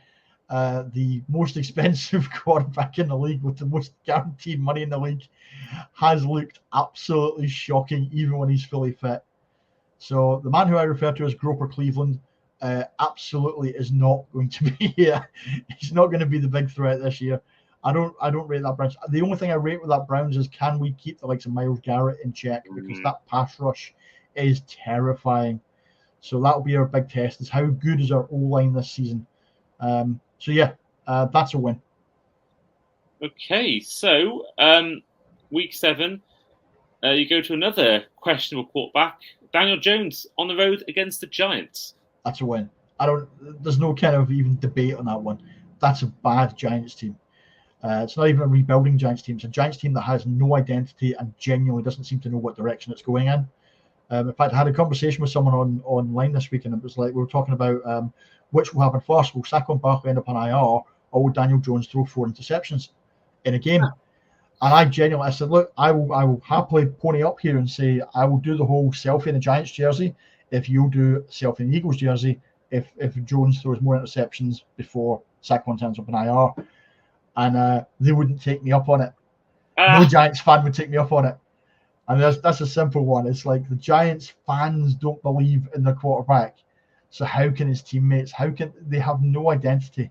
the most expensive quarterback in the league with the most guaranteed money in the league, has looked absolutely shocking even when he's fully fit. So the man who I refer to as Groper Cleveland absolutely is not going to be here. He's not going to be the big threat this year. I don't rate that Browns. The only thing I rate with that Browns is can we keep the likes of Myles Garrett in check, because that pass rush is terrifying. So that'll be our big test, is how good is our O-line this season. That's a win. Okay, so week 7, you go to another questionable quarterback, Daniel Jones, on the road against the Giants. That's a win. There's no kind of even debate on that one. That's a bad Giants team. It's not even a rebuilding Giants team. It's a Giants team that has no identity and genuinely doesn't seem to know what direction it's going in. In fact, I had a conversation with someone online this week, and it was like we were talking about which will happen first. Will Saquon Barkley end up on IR, or will Daniel Jones throw 4 interceptions in a game? And I said, look, I will happily pony up here and say I will do the whole selfie in the Giants jersey if you'll do selfie in the Eagles jersey if Jones throws more interceptions before Saquon turns up in IR. And they wouldn't take me up on it. No Giants fan would take me up on it. And that's a simple one. It's like the Giants fans don't believe in their quarterback. So how can his teammates? How can they have no identity?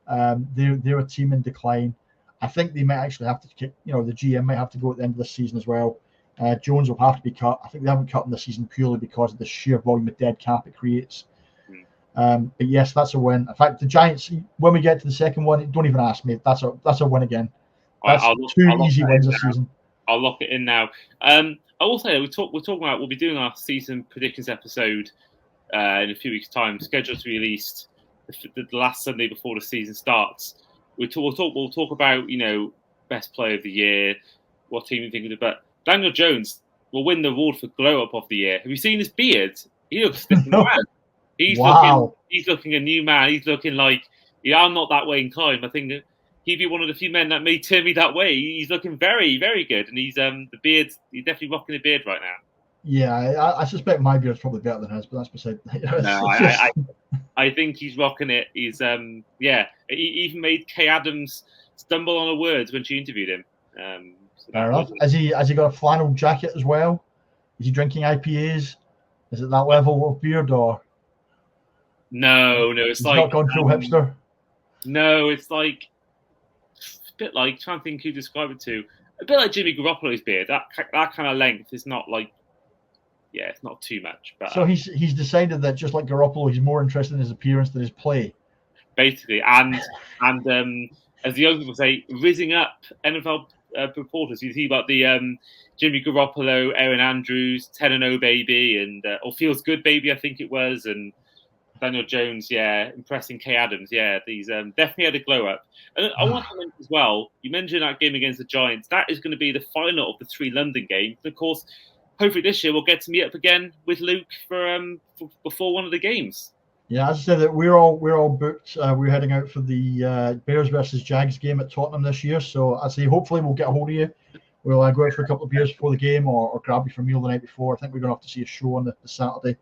They're a team in decline. I think they might actually have to kick. The GM might have to go at the end of this season as well. Jones will have to be cut. I think they haven't cut him this season purely because of the sheer volume of dead cap it creates. But yes, that's a win. In fact, the Giants, when we get to the second one, don't even ask me. That's a win again. That's two easy wins this season. I'll lock it in now. I will say we'll be doing our season predictions episode in a few weeks' time. Scheduled to be released the last Sunday before the season starts. We'll talk about best player of the year, what team you think of it. But Daniel Jones will win the award for glow up of the year. Have you seen his beard? He looks different. He's looking a new man. He's looking like I'm not that way inclined. I think he'd be one of the few men that may turn me that way. He's looking very, very good, and he's the beard. He's definitely rocking a beard right now. Yeah, I suspect my beard's probably better than his, but that's beside. I think he's rocking it. He's he even made Kay Adams stumble on her words when she interviewed him. Fair enough. Has he got a flannel jacket as well? Is he drinking IPAs? Is it that level of beard or? No, it's he's like not gone full hipster. No, it's like a bit like trying to think who to describe it to. A bit like Jimmy Garoppolo's beard. That kind of length is not like, yeah, it's not too much. But So he's decided that just like Garoppolo, he's more interested in his appearance than his play. basically, and as the young people say, rizzing up NFL reporters. You see about the Jimmy Garoppolo, Aaron Andrews, 10-0 baby, and or feels good baby, I think it was, and Daniel Jones, yeah, impressing Kay Adams, yeah, these definitely had a glow up. And I want to mention as well, you mentioned that game against the Giants. That is going to be the final of the 3 London games. And of course, hopefully this year we'll get to meet up again with Luke for before one of the games. Yeah, as I said, that we're all booked. We're heading out for the Bears versus Jags game at Tottenham this year. So I say, hopefully we'll get a hold of you. We'll go out for a couple of beers before the game, or grab you for a meal the night before. I think we're going to have to see a show on the Saturday.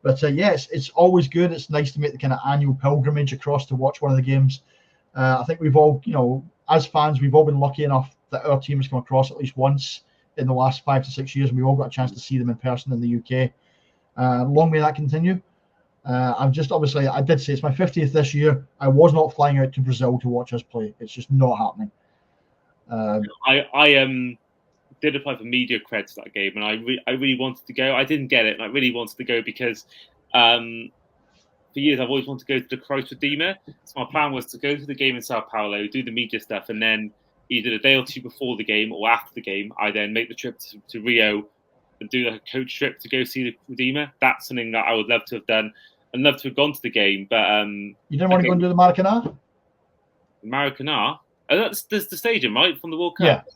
But yes, it's always good. It's nice to make the kind of annual pilgrimage across to watch one of the games. I think we've all, as fans, we've all been lucky enough that our team has come across at least once in the last 5 to 6 years, and we've all got a chance to see them in person in the UK. Long may that continue. I'm just, obviously, I did say it's my 50th this year. I was not flying out to Brazil to watch us play. It's just not happening. I did apply for media creds that game, and I really wanted to go. I didn't get it, and I really wanted to go because for years I've always wanted to go to the Christ Redeemer. So my plan was to go to the game in Sao Paulo, do the media stuff, and then either a day or two before the game or after the game, I then make the trip to Rio and do a coach trip to go see the Redeemer. That's something that I would love to have done. I'd love to have gone to the game, but you didn't want to go and do the Maracanã? Maracanã? Oh, that's the stadium, right, from the World Cup?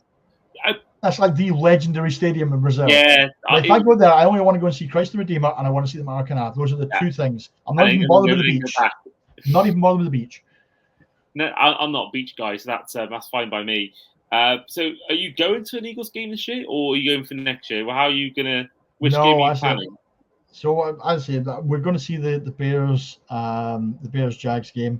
Yeah. That's like the legendary stadium in Brazil. Yeah. If I go there, I only want to go and see Christ the Redeemer, and I want to see the Maracanã. Those are the 2 things. I'm not even bothered with the beach. Not even bothered with the beach. No, I'm not a beach guy, so that's fine by me. So, are you going to an Eagles game this year, or are you going for next year? Well, how are you gonna? Which game are you going? So, as I said, we're going to see the Bears Jags game.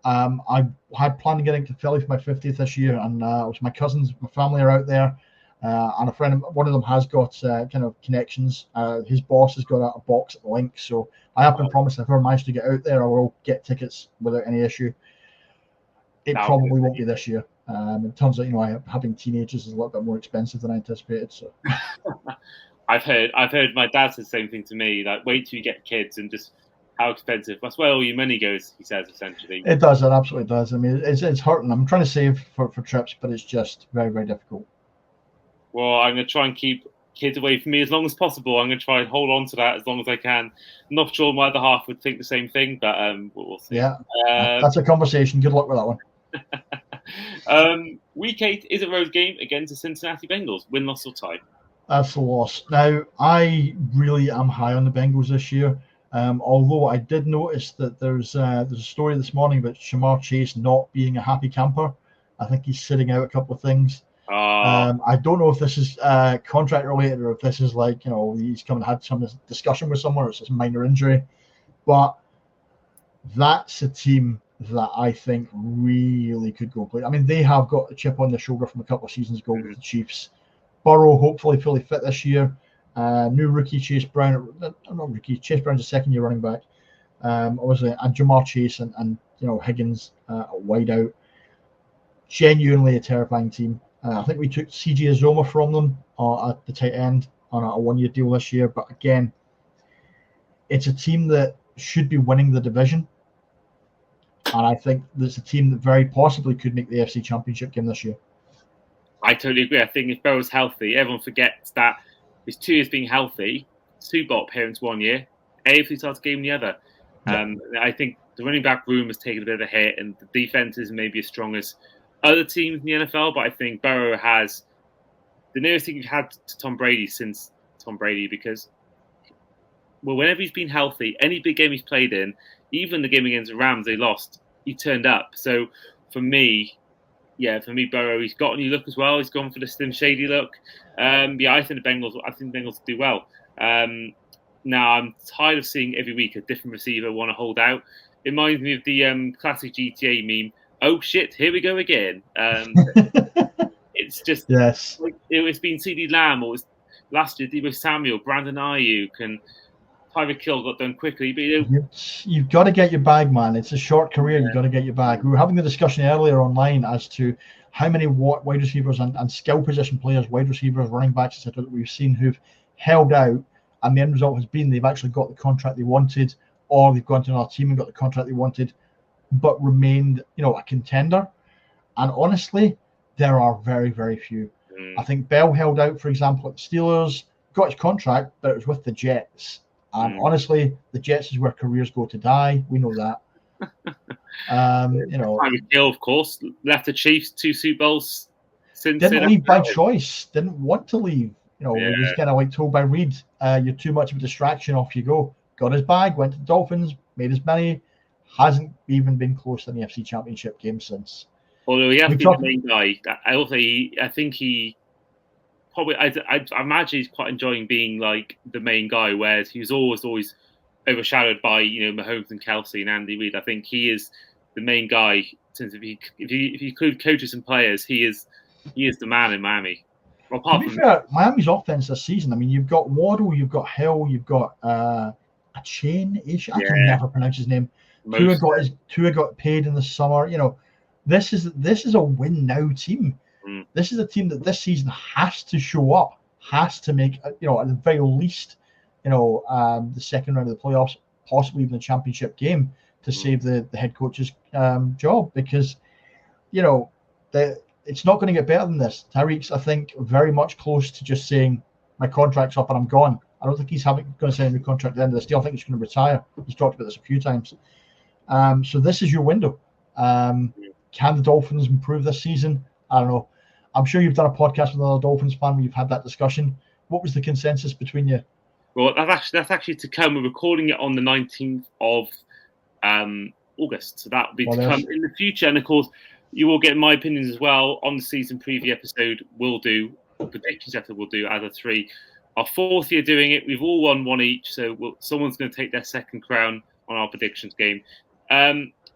I had planned on getting to Philly for my 50th this year, and it was my cousins, my family are out there, and a friend, one of them has got kind of connections. His boss has got a box at the link, so I have been promised if I manage to get out there, I will get tickets without any issue. It probably won't be this year. It turns out, having teenagers is a little bit more expensive than I anticipated. So. I've heard my dad said the same thing to me. Like, wait till you get kids and just how expensive. That's where all your money goes. He says essentially. It does. It absolutely does. I mean, it's hurting. I'm trying to save for trips, but it's just very, very difficult. Well, I'm going to try and keep kids away from me as long as possible. I'm going to try and hold on to that as long as I can. I'm not sure my other half would think the same thing, but we'll see. Yeah, that's a conversation. Good luck with that one. Week 8 is a road game against the Cincinnati Bengals. Win, loss, or tie? That's a loss. Now, I really am high on the Bengals this year. Although I did notice that there's a story this morning about Shamar Chase not being a happy camper. I think he's sitting out a couple of things. I don't know if this is contract related or if this is like, he's come and had some discussion with someone, or it's just a minor injury. But that's a team that I think really could go play. I mean, they have got a chip on their shoulder from a couple of seasons ago with the Chiefs. Burrow hopefully fully fit this year. New rookie Chase Brown, not rookie, Chase Brown's a second-year running back. Obviously, and Jamar Chase and Higgins wide out. Genuinely a terrifying team. I think we took CJ Azoma from them at the tight end on a one-year deal this year. But again, it's a team that should be winning the division. And I think there's a team that very possibly could make the AFC Championship game this year. I totally agree. I think if Burrow's healthy, everyone forgets that his 2 years being healthy, Super Bowl appearance 1 year, AFC starts game the other. I think the running back room has taken a bit of a hit, and the defense isn't maybe as strong as other teams in the NFL, but I think Burrow has the nearest thing you've had to Tom Brady since Tom Brady, because whenever he's been healthy, any big game he's played in, even the game against the Rams they lost, he turned up. So for me, Burrow, he's got a new look as well. He's gone for the Slim Shady look. I think the Bengals do well. Now I'm tired of seeing every week a different receiver want to hold out. It reminds me of the classic GTA meme. Oh shit, here we go again. It's just yes. It's been CeeDee Lamb, or last year Deebo Samuel, Brandon Ayuk, and Tyreek Hill got done quickly, but you've got to get your bag, man. It's a short career. You've got to get your bag. We were having the discussion earlier online as to how many wide receivers and skill position players, wide receivers, running backs, etc., that we've seen who've held out, and the end result has been they've actually got the contract they wanted, or they've gone to another team and got the contract they wanted, but remained, a contender. And honestly, there are very, very few. I think Bell held out, for example, at the Steelers, got his contract, but it was with the Jets. And honestly, the Jets is where careers go to die. We know that. Tyreek Hill, of course, left the Chiefs 2 Super Bowls since. Didn't leave by choice. Didn't want to leave. He was kind of like told by Reed, "You're too much of a distraction. Off you go." Got his bag, went to the Dolphins, made his money. Hasn't even been close to the NFC Championship game since. Although he has been the main guy. I think he probably. I imagine he's quite enjoying being like the main guy, whereas he was always overshadowed by Mahomes and Kelsey and Andy Reid. I think he is the main guy. Since if you include coaches and players, he is the man in Miami. Well, to be fair, Miami's offense this season. I mean, you've got Waddle, you've got Hill, you've got a chain. I can never pronounce his name. Tua got paid in the summer. This is a win now team. This is a team that this season has to show up, has to make at the very least, the second round of the playoffs, possibly even the championship game, to save the head coach's job, because it's not going to get better than this. Tyreek's, I think, very much close to just saying my contract's up and I'm gone. I don't think he's going to sign a new contract at the end of this deal. I think he's going to retire. He's talked about this a few times. So this is your window. Can the Dolphins improve this season? I don't know. I'm sure you've done a podcast with another Dolphins fan where you've had that discussion. What was the consensus between you? Well, that's actually to come. We're recording it on the 19th of August. So that will be to come in the future. And of course, you will get my opinions as well on the season preview episode. We'll do predictions episode. We'll do as a 3. Our 4th year doing it. We've all won 1 each. So someone's going to take their second crown on our predictions game.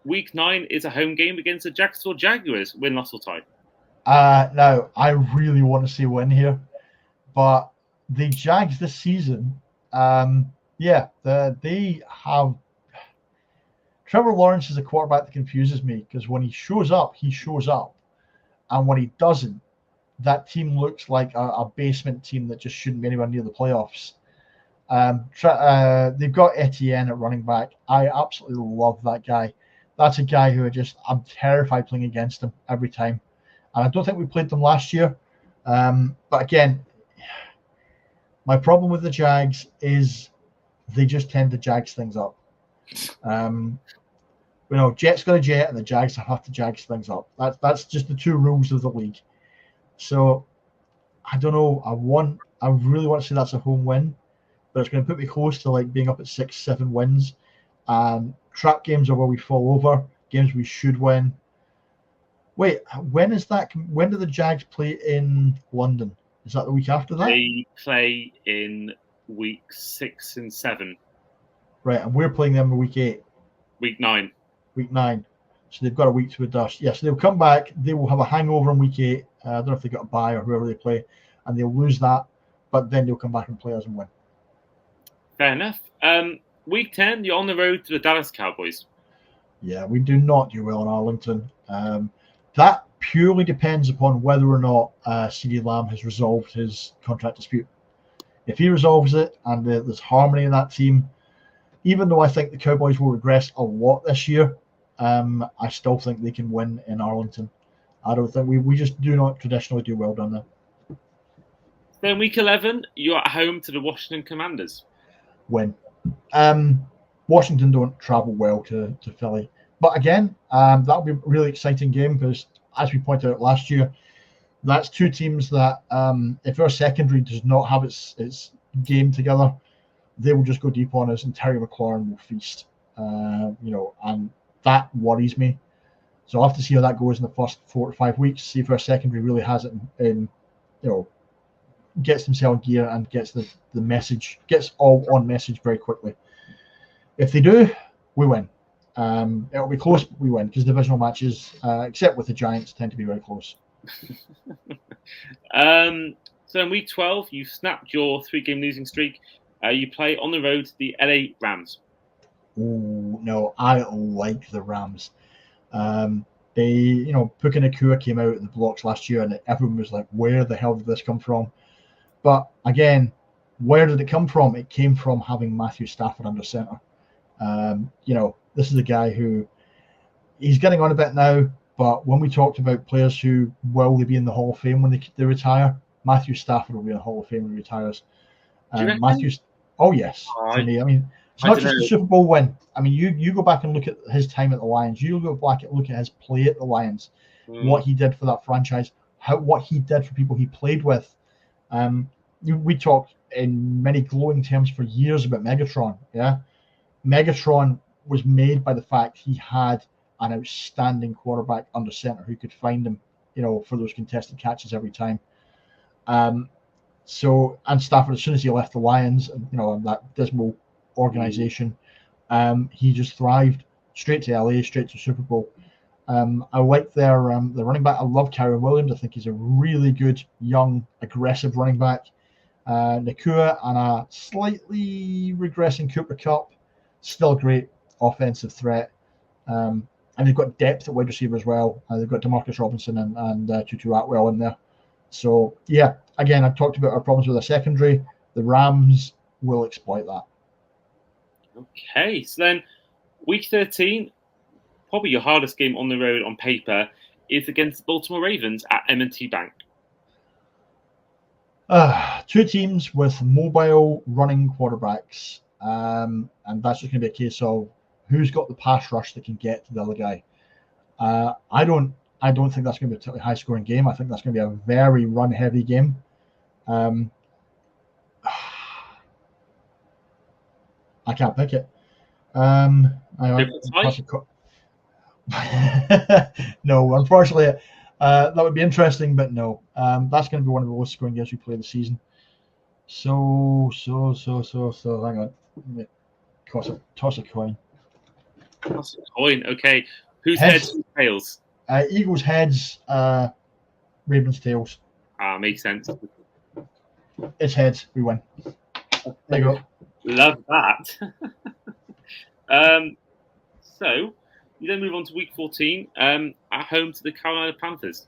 Week 9 is a home game against the Jacksonville Jaguars. Win, loss, or tie? No, I really want to see a win here, but the Jags this season, they have. Trevor Lawrence is a quarterback that confuses me, because when he shows up, and when he doesn't, that team looks like a basement team that just shouldn't be anywhere near the playoffs. They've got Etienne at running back. I absolutely love that guy. That's a guy who I'm terrified playing against him every time. And I don't think we played them last year. But again, my problem with the Jags is they just tend to Jags things up. Jets got a jet and the Jags have to Jags things up. That's just the 2 rules of the league. So I don't know. I really want to say that's a home win, but it's going to put me close to like being up at 6-7 wins. Trap games are where we fall over. Games we should win. Wait, when is that? When do the Jags play in London? Is that the week after that? They play in week 6 and 7. Right, and we're playing them in week 8. Week 9. Week 9. So they've got a week to adjust. Yes, they'll come back. They will have a hangover in week 8. I don't know if they got a bye or whoever they play, and they'll lose that. But then they'll come back and play us and win. Fair enough. Week 10, you're on the road to the Dallas Cowboys. Yeah, we do not do well in Arlington. That purely depends upon whether or not CeeDee Lamb has resolved his contract dispute. If he resolves it and there's harmony in that team, even though I think the Cowboys will regress a lot this year, I still think they can win in Arlington. I don't think we just do not traditionally do well down there. Then week 11, you're at home to the Washington Commanders. Win. Washington don't travel well to Philly. But again, that'll be a really exciting game because, as we pointed out last year, that's 2 teams that if our secondary does not have its game together, they will just go deep on us and Terry McLaurin will feast. And that worries me. So I'll have to see how that goes in the first 4 to 5 weeks, see if our secondary really has it in gets themselves in gear and gets the message, gets all on message very quickly. If they do, we win. It'll be close, but we win because divisional matches, except with the Giants, tend to be very close. So in week 12, you snapped your 3-game losing streak. You play on the road to the LA Rams. Oh, no, I like the Rams. Puka Nacua came out in the blocks last year, and everyone was like, where the hell did this come from? But again, where did it come from? It came from having Matthew Stafford under center. This is a guy who he's getting on a bit now, but when we talked about players who will they be in the Hall of Fame when they retire, Matthew Stafford will be in the Hall of Fame when he retires. Oh yes, for me. I mean, it's not just the Super Bowl win. I mean, you go back and look at his time at the Lions. You go back and look at his play at the Lions, what he did for that franchise, what he did for people he played with. We talked in many glowing terms for years about Megatron. Yeah, Megatron was made by the fact he had an outstanding quarterback under center who could find him, for those contested catches every time. And Stafford, as soon as he left the Lions, that dismal organization, he just thrived. Straight to LA, straight to Super Bowl. I like their running back. I love Kyren Williams. I think he's a really good, young, aggressive running back. Nacua and a slightly regressing Cooper Kupp, still a great offensive threat. And they've got depth at wide receiver as well. They've got Demarcus Robinson and Tutu Atwell in there. So, yeah, again, I've talked about our problems with the secondary. The Rams will exploit that. Okay, so then week 13, probably your hardest game on the road on paper, is against the Baltimore Ravens at M&T Bank. Two teams with mobile running quarterbacks, and that's just going to be a case of who's got the pass rush that can get to the other guy. I don't think that's going to be a particularly high-scoring game. I think that's going to be a very run-heavy game. I can't pick it. No, unfortunately, that would be interesting, but no. That's going to be one of the lowest-scoring games we play this season. So. Hang on. Toss a coin. Toss a coin. Okay. Whose heads? Whose tails? Eagles heads. Ravens tails. Makes sense. It's heads. We win. There you go. Love that. So you then move on to week 14 at home to the Carolina Panthers.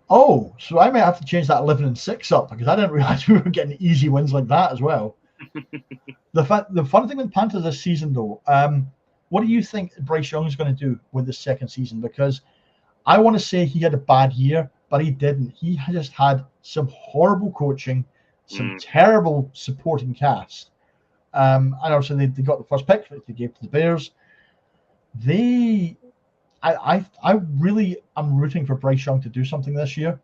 Oh, so I might have to change that 11-6 up because I didn't realize we were getting easy wins like that as well. The fun thing with Panthers this season, though, what do you think Bryce Young is going to do with this second season? Because I want to say he had a bad year, but he didn't. He just had some horrible coaching, some terrible supporting cast. And also they got the first pick that they gave to the Bears. I really am rooting for Bryce Young to do something this year,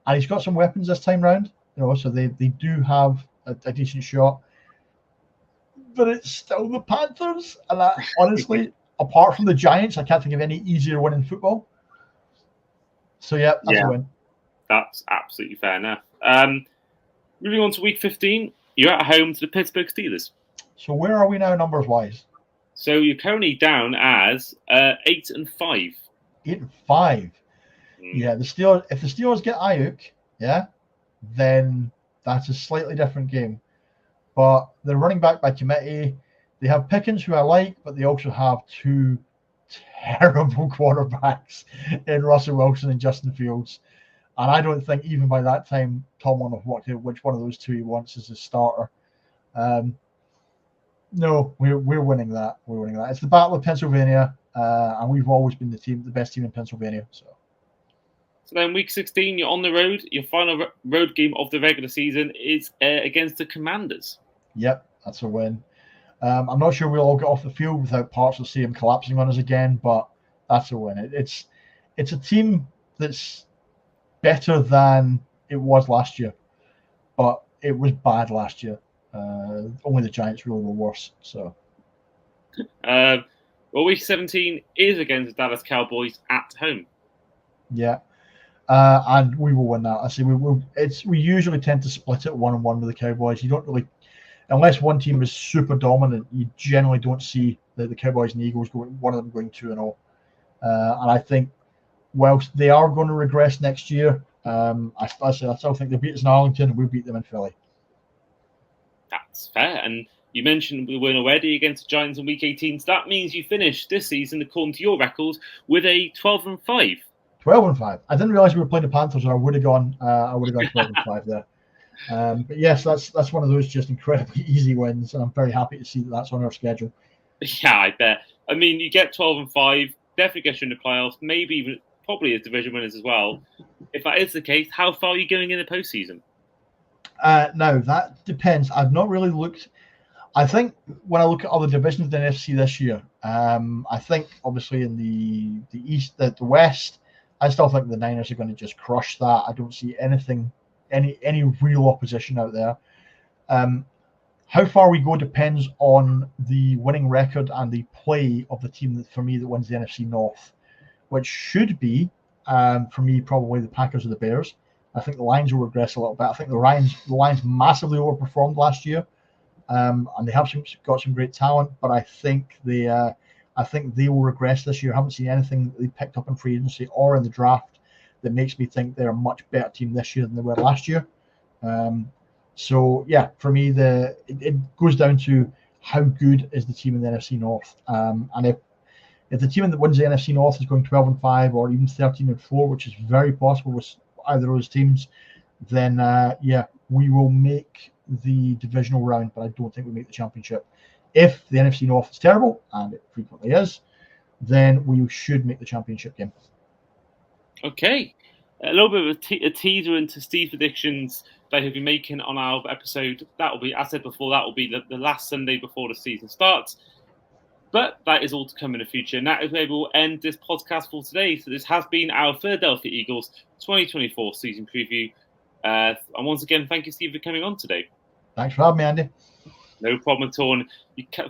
and he's got some weapons this time round. So they do have a decent shot, but it's still the Panthers. And honestly, apart from the Giants, I can't think of any easier win in football. So that's a win. That's absolutely fair enough. Moving on to week 15, you're at home to the Pittsburgh Steelers. So where are we now numbers wise? So you're currently down as 8-5. 8-5. Yeah, the Steelers. If the Steelers get Ayuk, then that's a slightly different game. But they're running back by committee. They have Pickens, who I like, but they also have two terrible quarterbacks in Russell Wilson and Justin Fields. And I don't think even by that time Tomlin will work out which one of those two he wants as his starter. No, we're winning that. We're winning that. It's the Battle of Pennsylvania, and we've always been the best team in Pennsylvania. So then week 16, you're on the road. Your final road game of the regular season is against the Commanders. Yep, that's a win. I'm not sure we'll all get off the field without parts of the stadium collapsing on us again, but that's a win. It's a team that's better than it was last year, but it was bad last year. Only the Giants really were worse. So, week 17 is against the Dallas Cowboys at home. Yeah, and we will win that. I see. We usually tend to split it 1-1 with the Cowboys. You don't really, unless one team is super dominant, you generally don't see the Cowboys and the Eagles one of them going 2-0. And I think, whilst they are going to regress next year, I still think they'll beat us in Arlington and we'll beat them in Philly. That's fair. And you mentioned we win already against the Giants in Week 18. So that means you finished this season, according to your records, with a 12-5. 12-5. I didn't realise we were playing the Panthers, or I would have gone. 12-5 there. But yes, that's one of those just incredibly easy wins, and I'm very happy to see that that's on our schedule. Yeah, I bet. I mean, you get 12-5, definitely gets you in the playoffs, maybe even probably as division winners as well. If that is the case, how far are you going in the postseason? Now, that depends. I've not really looked. I think when I look at other divisions in the NFC this year, I think obviously in the East, the West, I still think the Niners are going to just crush that. I don't see any real opposition out there. How far we go depends on the winning record and the play of the team that wins the NFC North, which should be, for me, probably the Packers or the Bears. I think the Lions will regress a little bit. I think the Lions massively overperformed last year, and they have got some great talent, but I think they will regress this year. I haven't seen anything that they picked up in free agency or in the draft that makes me think they're a much better team this year than they were last year. So yeah, for me, it goes down to how good is the team in the NFC North, and if the team that wins the NFC North is going 12-5 or even 13-4, which is very possible with either of those teams, then we will make the divisional round, but I don't think we make the championship. If the NFC North is terrible, and it frequently is, then we should make the championship game. Okay. A little bit of a teaser into Steve's predictions that he'll be making on our episode. That will be, as I said before, that will be the last Sunday before the season starts. But that is all to come in the future. And that is where we'll end this podcast for today. So this has been our Philadelphia Eagles 2024 season preview. And once again, thank you, Steve, for coming on today. Thanks for having me, Andy. No problem at all. And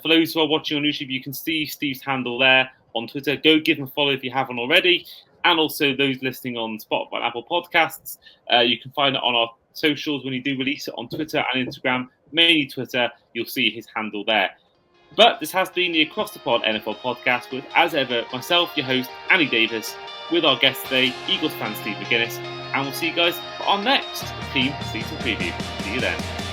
for those who are watching on YouTube, you can see Steve's handle there on Twitter. Go give him a follow if you haven't already. And also those listening on Spotify and Apple Podcasts. You can find it on our socials when you do release it on Twitter and Instagram. Mainly Twitter, you'll see his handle there. But this has been the Across the Pod NFL podcast with, as ever, myself, your host, Andy Davis, with our guest today, Eagles fan Steve McGuiness. And we'll see you guys for our next team season preview. See you then.